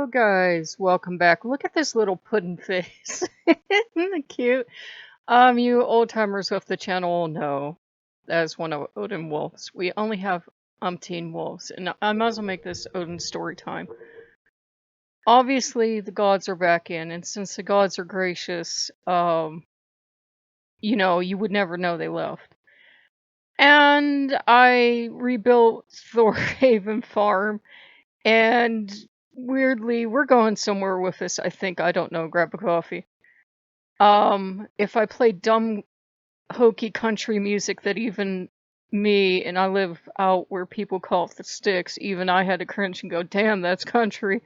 Hello, guys. Welcome back. Look at this little puddin face. Isn't it cute? You old timers of the channel know that is one of Odin wolves. We only have umpteen wolves, and I might as well make this Odin story time. Obviously, the gods are back in, and since the gods are gracious, you would never know they left. And I rebuilt Thorhaven Farm. And weirdly, we're going somewhere with this, I think. I don't know. Grab a coffee. If I play dumb, hokey country music that even me, and I live out where people call it the sticks, even I had to cringe and go, damn, that's country.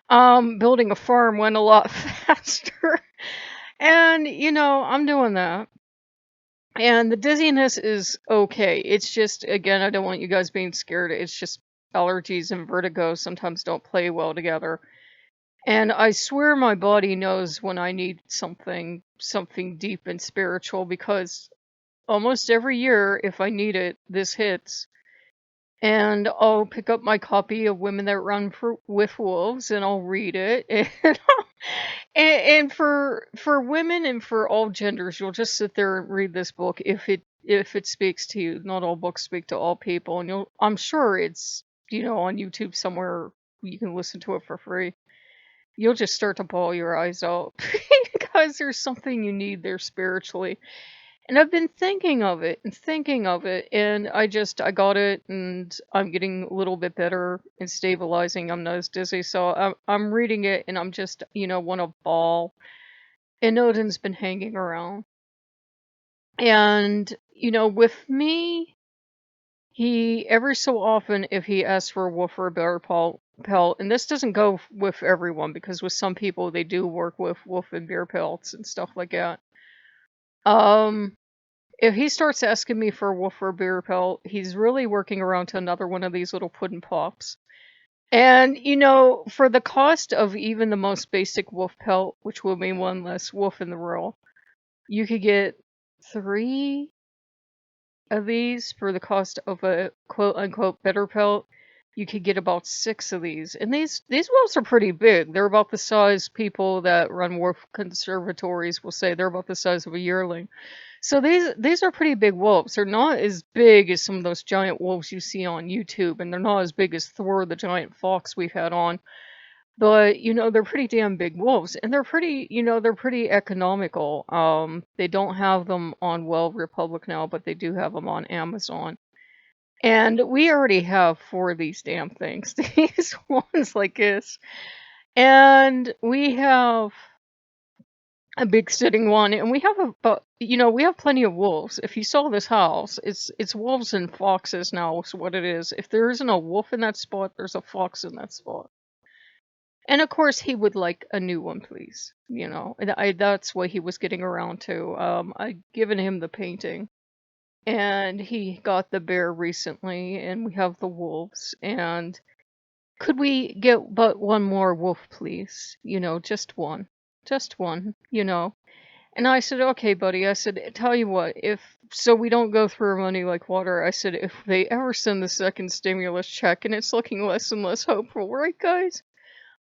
Building a farm went a lot faster. And, I'm doing that. And the dizziness is okay. It's just, again, I don't want you guys being scared. It's just allergies and vertigo sometimes don't play well together. And I swear my body knows when I need something deep and spiritual, because almost every year, if I need it, this hits. And I'll pick up my copy of Women That Run with Wolves, and I'll read it. And for women and for all genders, you'll just sit there and read this book if it speaks to you. Not all books speak to all people, and I'm sure it's on YouTube somewhere you can listen to it for free. You'll just start to bawl your eyes out because there's something you need there spiritually. And I've been thinking of it and thinking of it, and I got it, and I'm getting a little bit better and stabilizing. I'm not as dizzy, so I'm reading it, and I'm just want to bawl. And Odin's been hanging around, and with me, he every so often, if he asks for a wolf or a bear pelt, and this doesn't go with everyone, because with some people they do work with wolf and bear pelts and stuff like that. Um, if he starts asking me for a wolf or a bear pelt, he's really working around to another one of these little puddin' pops. And for the cost of even the most basic wolf pelt, which will mean one less wolf in the row, you could get 3 of these for the cost of a quote unquote better pelt. You could get about 6 of these. And these wolves are pretty big. They're about the size people that run wolf conservatories will say. They're about the size of a yearling. So these are pretty big wolves. They're not as big as some of those giant wolves you see on YouTube, and they're not as big as Thor the giant fox we've had on. But they're pretty damn big wolves, and they're pretty economical. They don't have them on Well Republic now, but they do have them on Amazon. And we already have 4 of these damn things. These ones like this. And we have a big sitting one, and we have we have plenty of wolves. If you saw this house, it's wolves and foxes now is what it is. If there isn't a wolf in that spot, there's a fox in that spot. And of course, he would like a new one, please. And that's what he was getting around to. I'd given him the painting, and he got the bear recently, and we have the wolves. And could we get but one more wolf, please? Just one. Just one, And I said, okay, buddy. I said, tell you what, if so we don't go through money like water. I said, if they ever send the second stimulus check and it's looking less and less hopeful, right, guys?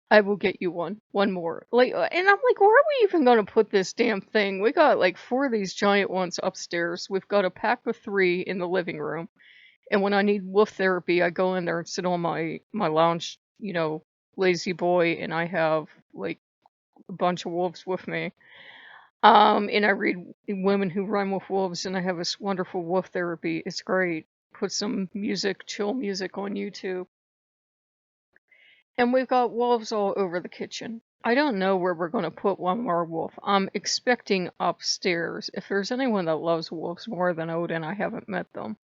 I will get you one more. And I'm like, where are we even gonna put this damn thing? We got like 4 of these giant ones upstairs. We've got a pack of 3 in the living room. And when I need wolf therapy, I go in there and sit on my lounge, lazy boy, and I have like a bunch of wolves with me. And I read Women Who Run with Wolves, and I have this wonderful wolf therapy. It's great. Put some music, chill music on YouTube. And we've got wolves all over the kitchen. I don't know where we're going to put one more wolf. I'm expecting upstairs. If there's anyone that loves wolves more than Odin, I haven't met them.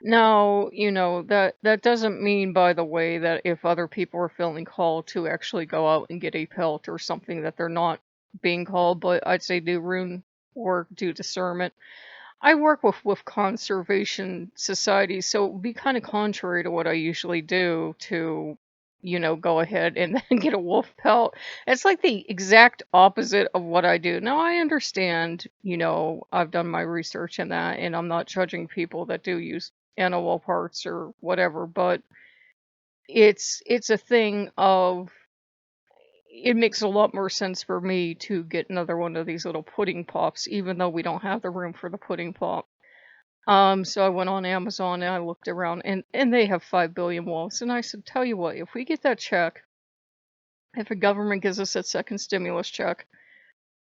Now, that doesn't mean, by the way, that if other people are feeling called to actually go out and get a pelt or something, that they're not being called, but I'd say do rune work, do discernment. I work with conservation societies, so it would be kind of contrary to what I usually do to, go ahead and then get a wolf pelt. It's like the exact opposite of what I do. Now, I understand, I've done my research in that, and I'm not judging people that do use animal parts or whatever, but it's a thing of it makes a lot more sense for me to get another one of these little pudding pops, even though we don't have the room for the pudding pop. So I went on Amazon and I looked around, and they have 5 billion wolves. And I said, tell you what, if we get that check, if the government gives us that second stimulus check,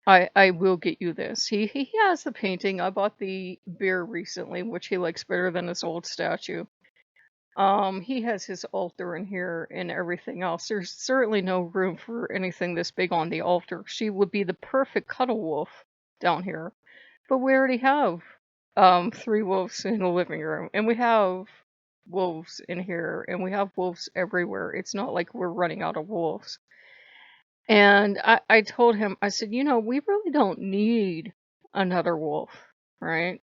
I will get you this. He has the painting. I bought the beer recently, which he likes better than his old statue. He has his altar in here and everything else. There's certainly no room for anything this big on the altar. She would be the perfect cuddle wolf down here. But we already have 3 wolves in the living room, and we have wolves in here, and we have wolves everywhere. It's not like we're running out of wolves. And I told him, I said, we really don't need another wolf, right?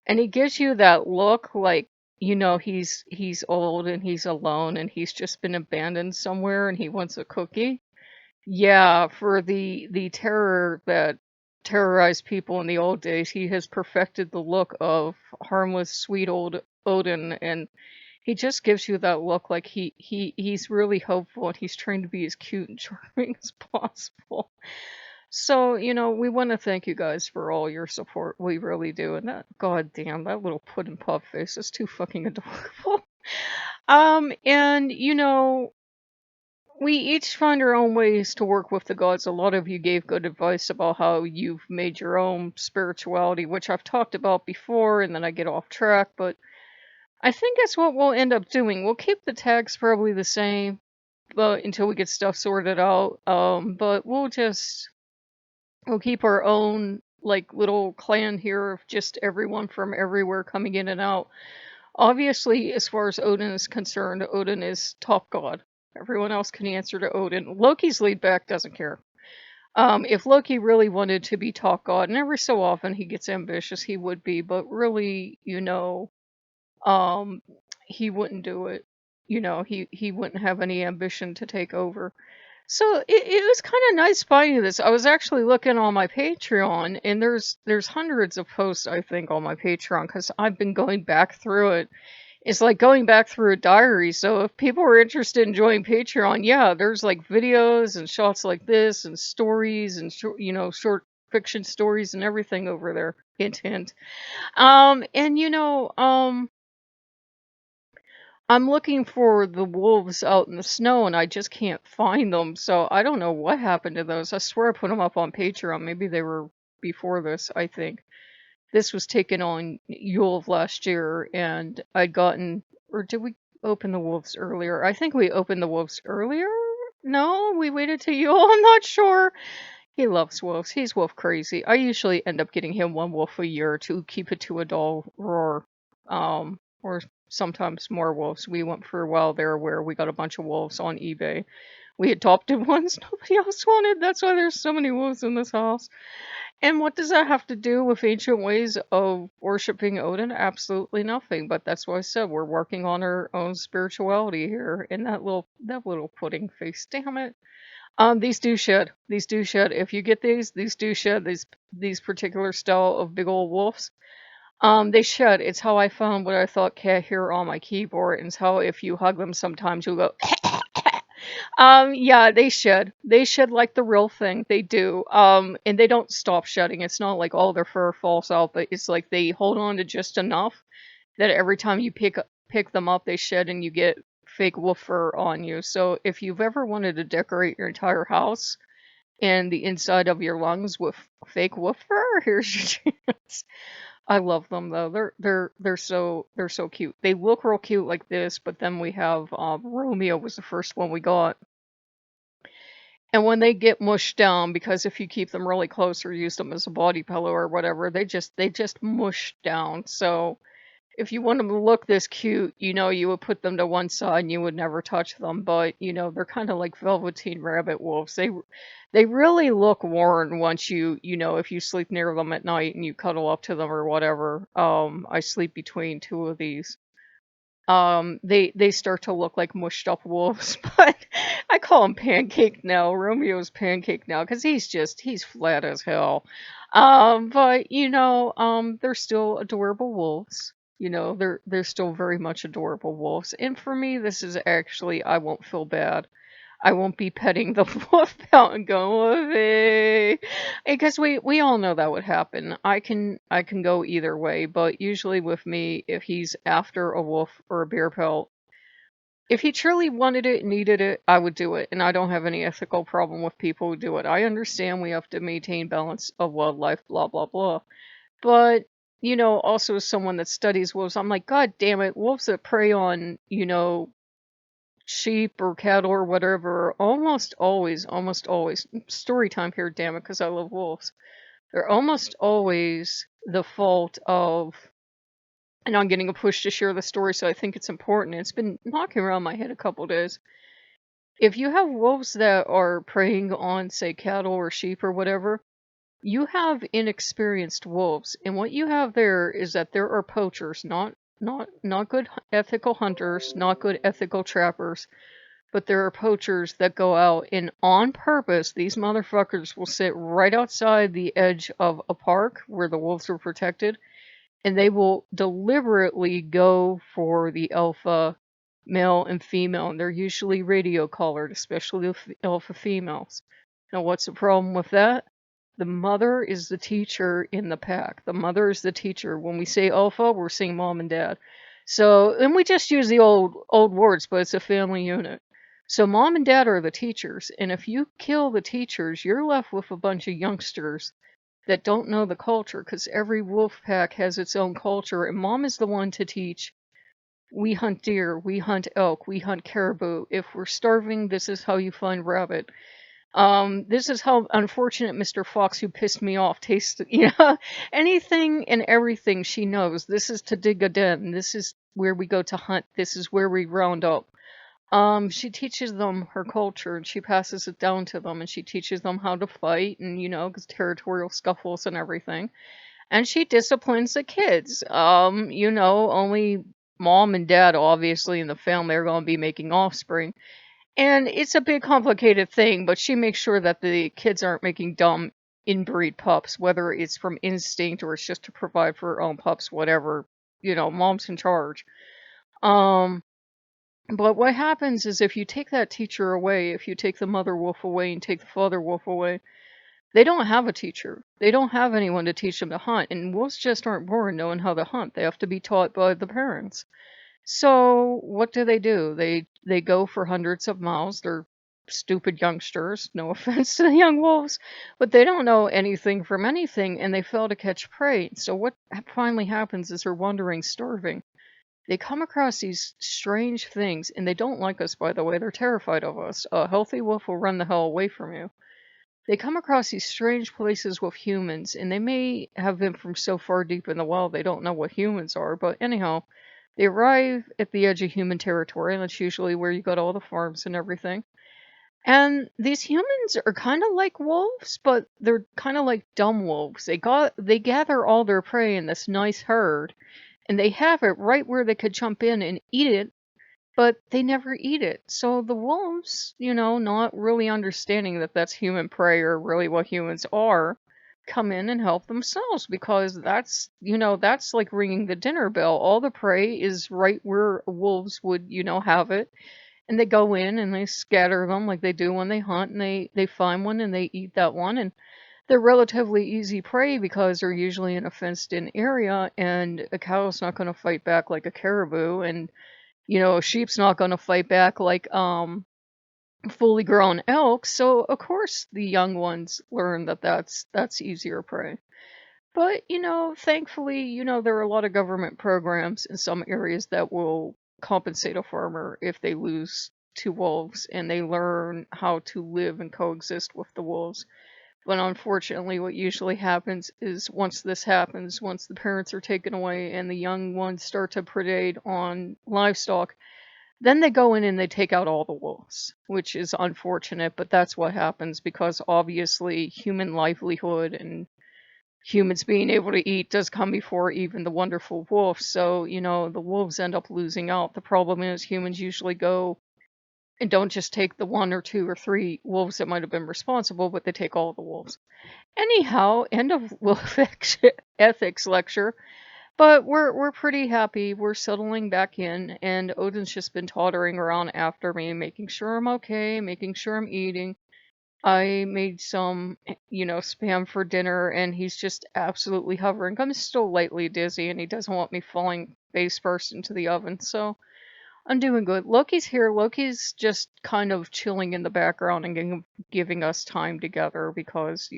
And he gives you that look like, he's old and he's alone and he's just been abandoned somewhere and he wants a cookie. Yeah, for the terror that terrorized people in the old days, he has perfected the look of harmless, sweet old Odin, and he just gives you that look like he's really hopeful and he's trying to be as cute and charming as possible. So, we want to thank you guys for all your support. We really do. And god damn, that little puddin' pup face is too fucking adorable. And we each find our own ways to work with the gods. A lot of you gave good advice about how you've made your own spirituality, which I've talked about before, and then I get off track, but I think that's what we'll end up doing. We'll keep the tags probably the same, but until we get stuff sorted out. But we'll keep our own like little clan here of just everyone from everywhere coming in and out. Obviously, as far as Odin is concerned, Odin is top god. Everyone else can answer to Odin. Loki's laid back, doesn't care. If Loki really wanted to be top god, and every so often he gets ambitious, he would be, but really, um, he wouldn't do it. He wouldn't have any ambition to take over. So it was kind of nice finding this. I was actually looking on my Patreon, and there's hundreds of posts I think on my Patreon because I've been going back through it. It's like going back through a diary. So if people are interested in joining Patreon, yeah, there's like videos and shots like this and stories and short fiction stories and everything over there. Hint hint. And I'm looking for the wolves out in the snow and I just can't find them. So I don't know what happened to those. I swear I put them up on Patreon. Maybe they were before this, I think. This was taken on Yule of last year and I'd gotten, or did we open the wolves earlier? I think we opened the wolves earlier. No, we waited till Yule. I'm not sure. He loves wolves. He's wolf crazy. I usually end up getting him one wolf a year to keep it to a dull roar. Or sometimes more wolves. We went for a while there where we got a bunch of wolves on eBay. We adopted ones nobody else wanted. That's why there's so many wolves in this house. And what does that have to do with ancient ways of worshiping Odin? Absolutely nothing. But that's why I said we're working on our own spirituality here. And that little pudding face, damn it. These do shed. These do shed. If you get these do shed. These particular style of big old wolves. They shed. It's how I found what I thought can't hear on my keyboard. And it's how if you hug them sometimes you'll go yeah, they shed. They shed like the real thing. They do. And they don't stop shedding. It's not like all their fur falls out, but it's like they hold on to just enough that every time you pick them up, they shed and you get fake wolf fur on you. So if you've ever wanted to decorate your entire house and the inside of your lungs with fake wolf fur, here's your chance. I love them though. They're so cute. They look real cute like this, but then we have Romeo was the first one we got. And when they get mushed down, because if you keep them really close or use them as a body pillow or whatever, they just mush down. So if you want them to look this cute, you would put them to one side and you would never touch them. But they're kind of like velveteen rabbit wolves. They really look worn once if you sleep near them at night and you cuddle up to them or whatever. I sleep between two of these. They start to look like mushed up wolves, but I call him Pancake now. Romeo's Pancake now because he's flat as hell. But they're still adorable wolves. They're still very much adorable wolves. And for me, this is actually I won't feel bad. I won't be petting the wolf out and going, "Woofy," because we all know that would happen. I can go either way, but usually with me, if he's after a wolf or a bear pelt, if he truly wanted it, needed it, I would do it, and I don't have any ethical problem with people who do it. I understand we have to maintain balance of wildlife, blah blah blah. But, also as someone that studies wolves, I'm like, God damn it, wolves that prey on, sheep or cattle or whatever are almost always, story time here, damn it, because I love wolves. They're almost always the fault of, and I'm getting a push to share the story, so I think it's important. It's been knocking around my head a couple days. If you have wolves that are preying on, say, cattle or sheep or whatever, you have inexperienced wolves, and what you have there is that there are poachers, not good ethical hunters, not good ethical trappers, but there are poachers that go out and on purpose, these motherfuckers will sit right outside the edge of a park where the wolves are protected, and they will deliberately go for the alpha male and female, and they're usually radio collared, especially the alpha females. Now, what's the problem with that? The mother is the teacher in the pack. The mother is the teacher. When we say alpha, we're saying mom and dad. So, and we just use the old words, but it's a family unit. So mom and dad are the teachers, and if you kill the teachers, you're left with a bunch of youngsters that don't know the culture, because every wolf pack has its own culture, and mom is the one to teach. We hunt deer, we hunt elk, we hunt caribou. If we're starving, this is how you find rabbit. This is how unfortunate Mr. Fox, who pissed me off, tastes. Anything and everything she knows. This is to dig a den. This is where we go to hunt. This is where we round up. She teaches them her culture, and she passes it down to them, and she teaches them how to fight, and because territorial scuffles and everything. And she disciplines the kids. Only mom and dad, obviously, in the family are going to be making offspring. And it's a big complicated thing, but she makes sure that the kids aren't making dumb inbreed pups, whether it's from instinct or it's just to provide for her own pups, whatever. Mom's in charge. Um, but what happens is if you take that teacher away, if you take the mother wolf away and take the father wolf away, they don't have a teacher. They don't have anyone to teach them to hunt. And wolves just aren't born knowing how to hunt. They have to be taught by the parents. So what do? They go for hundreds of miles. They're stupid youngsters, no offense to the young wolves, but they don't know anything from anything, and they fail to catch prey. So what finally happens is they're wandering, starving. They come across these strange things, and they don't like us, by the way. They're terrified of us. A healthy wolf will run the hell away from you. They come across these strange places with humans, and they may have been from so far deep in the wild they don't know what humans are, but anyhow, they arrive at the edge of human territory, and that's usually where you go to all the farms and everything. And these humans are kind of like wolves, but they're kind of like dumb wolves. They gather all their prey in this nice herd, and they have it right where they could jump in and eat it, but they never eat it. So the wolves, not really understanding that that's human prey or really what humans are, come in and help themselves, because that's like ringing the dinner bell. All the prey is right where wolves would, have it. And they go in and they scatter them like they do when they hunt, and they find one and they eat that one. And they're relatively easy prey because they're usually in a fenced-in area, and a cow's not going to fight back like a caribou, and a sheep's not going to fight back like fully grown elk. So of course the young ones learn that that's easier prey. But thankfully, there are a lot of government programs in some areas that will compensate a farmer if they lose to wolves, and they learn how to live and coexist with the wolves. But unfortunately, what usually happens is once this happens, once the parents are taken away and the young ones start to predate on livestock, then they go in and they take out all the wolves, which is unfortunate, but that's what happens because obviously human livelihood and humans being able to eat does come before even the wonderful wolf. So, the wolves end up losing out. The problem is humans usually go and don't just take the one or two or three wolves that might have been responsible, but they take all the wolves. Anyhow, end of wolf ethics lecture. But we're pretty happy. We're settling back in, and Odin's just been tottering around after me, making sure I'm okay, making sure I'm eating. I made some, spam for dinner, and he's just absolutely hovering. I'm still lightly dizzy, and he doesn't want me falling face first into the oven, so I'm doing good. Loki's here. Loki's just kind of chilling in the background and giving us time together because,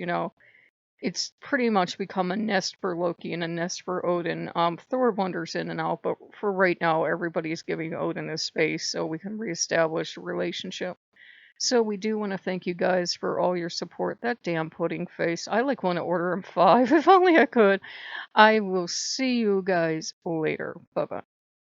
it's pretty much become a nest for Loki and a nest for Odin. Thor wanders in and out, but for right now, everybody's giving Odin his space so we can reestablish a relationship. So we do want to thank you guys for all your support. That damn pudding face. I like want to order him five if only I could. I will see you guys later. Bye bye.